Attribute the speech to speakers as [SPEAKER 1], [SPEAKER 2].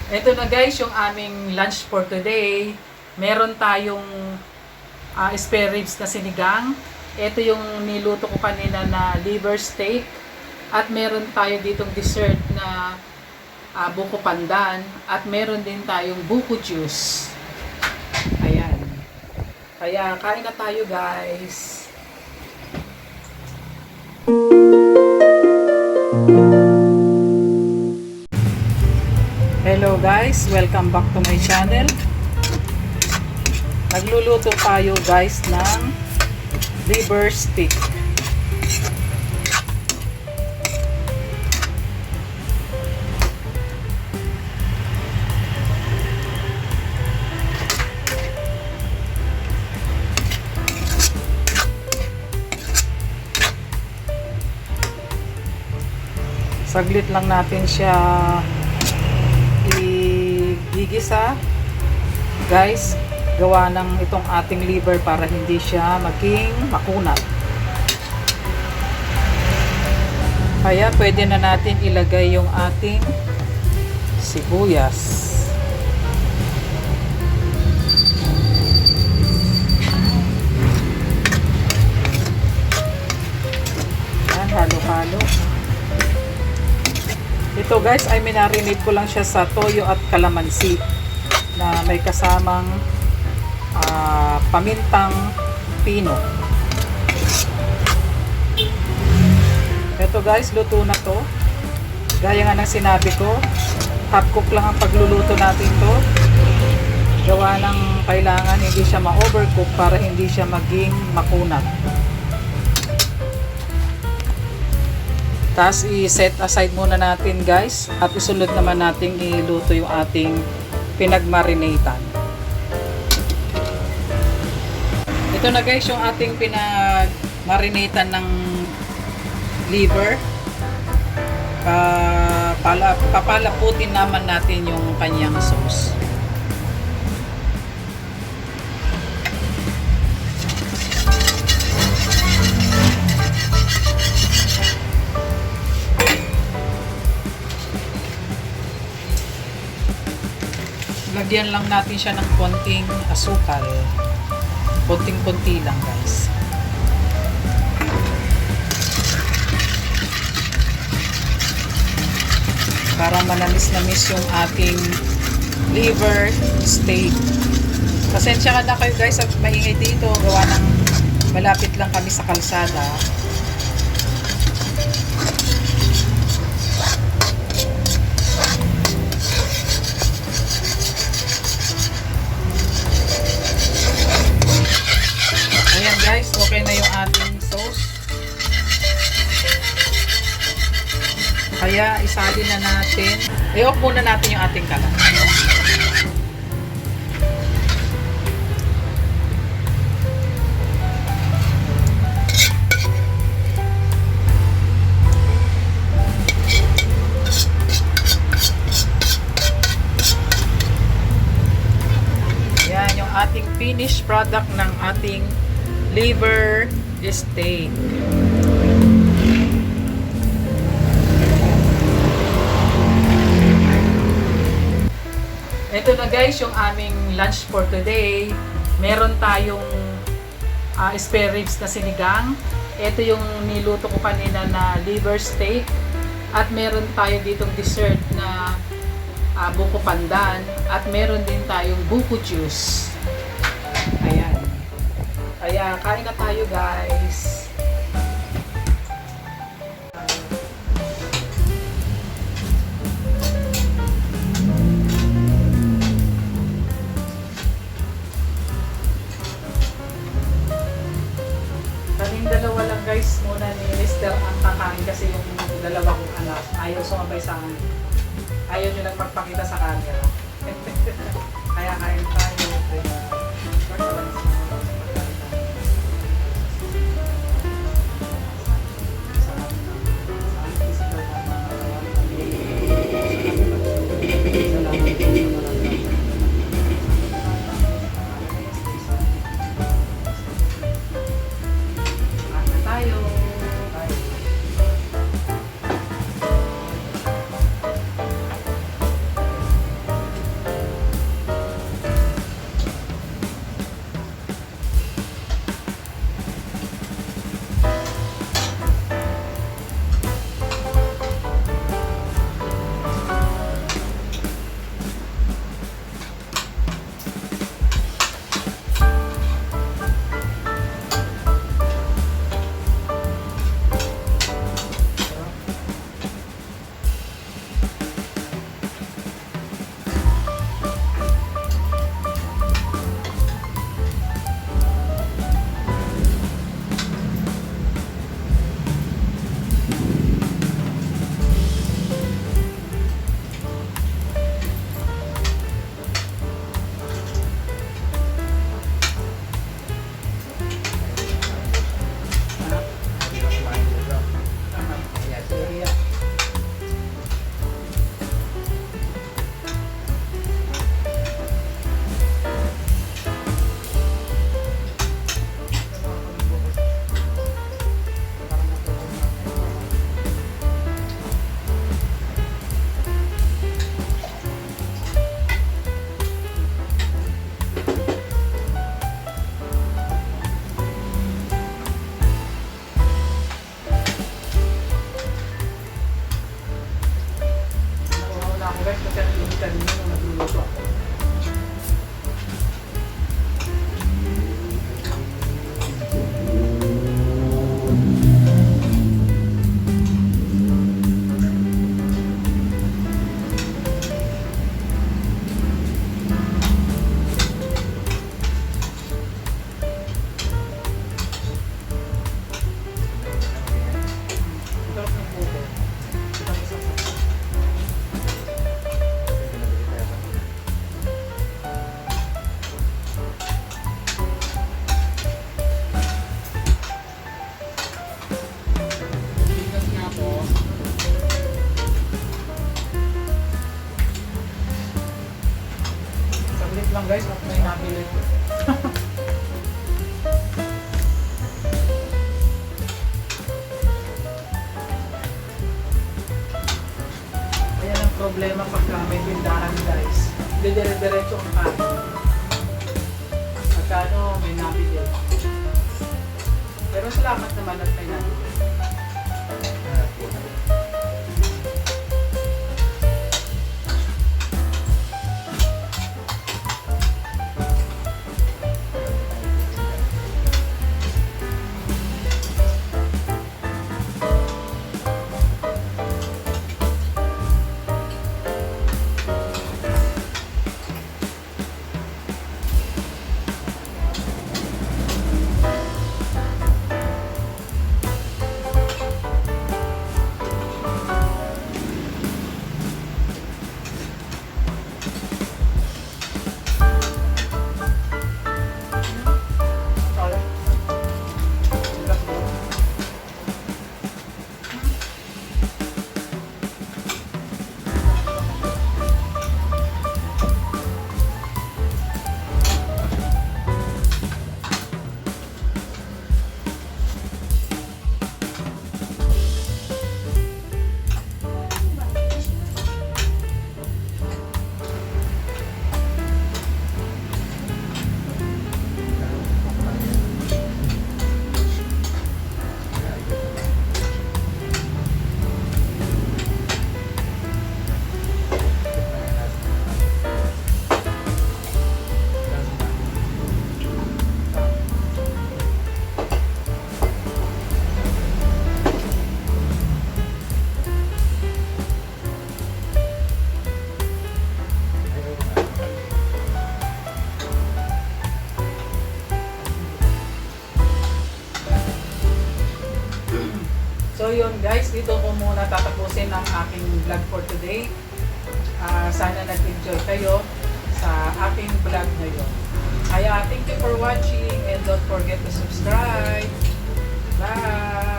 [SPEAKER 1] Ito na guys, yung aming lunch for today. Meron tayong spare ribs na sinigang. Ito yung niluto ko kanina na liver steak. At meron tayo ditong dessert na buko pandan. At meron din tayong buko juice. Ayan. Kaya kain na tayo guys. Hello guys, welcome back to my channel. Nagluluto tayo guys ng liver steak. Saglit lang natin siya gigisa guys, gawa ng itong ating liver para hindi siya maging makunat. Kaya pwede na natin ilagay yung ating sibuyas. Yan, halo-halo. Ito guys ay minarinate ko lang siya sa toyo at kalamansi na may kasamang pamintang pino. Ito guys, luto na to. Gaya nga ng sinabi ko, half cook lang ang pagluluto natin to. Gawa ng kailangan hindi siya ma-overcook para hindi siya maging makunat. Tapos i-set aside muna natin guys at isunod naman natin iluto yung ating pinagmarinatan. Ito na guys yung ating pinagmarinatan ng liver. Papalaputin naman natin yung kanyang sauce. Lagyan lang natin siya ng konting asukal. Konting-konti lang guys. Para manamis-namis yung ating liver steak. Pasensya ka na kayo guys at maingay dito. Gawa ng malapit lang kami sa kalsada. Guys, okay na yung ating sauce. Kaya isalin na natin. I-off muna natin yung ating kalan. Yan yung ating finished product ng ating liver steak. Ito na guys yung aming lunch for today. Meron tayong spare ribs na sinigang. Ito yung niluto ko kanina na liver steak. At meron tayo ditong dessert na buko pandan. At meron din tayong buko juice. Ayan. Kaya kain na tayo guys. Kaming dalawa lang guys muna ni Mr. ang kakain kasi yung dalawang anak ayaw sumabay sa akin. Ayaw nyo lang magpakita sa camera. Kaya kain tayo. Nagkakaroon kasi ang init kanina nung nagluluto ako. Sarap ng buko.
[SPEAKER 2] Bigas nga po.
[SPEAKER 1] Saglit lang guys, at may nabili ko. Ayan ang problema pagka may tindahan guys. Hindi dire-diretso ang kanin. Pagkano may nabili. Pero salamat naman at may nabili. Sorry. Bigas mo. So yun guys, dito ko muna tatapusin ang aking vlog for today. Sana nag-enjoy kayo sa aking vlog ngayon. Kaya thank you for watching and don't forget to subscribe. Bye!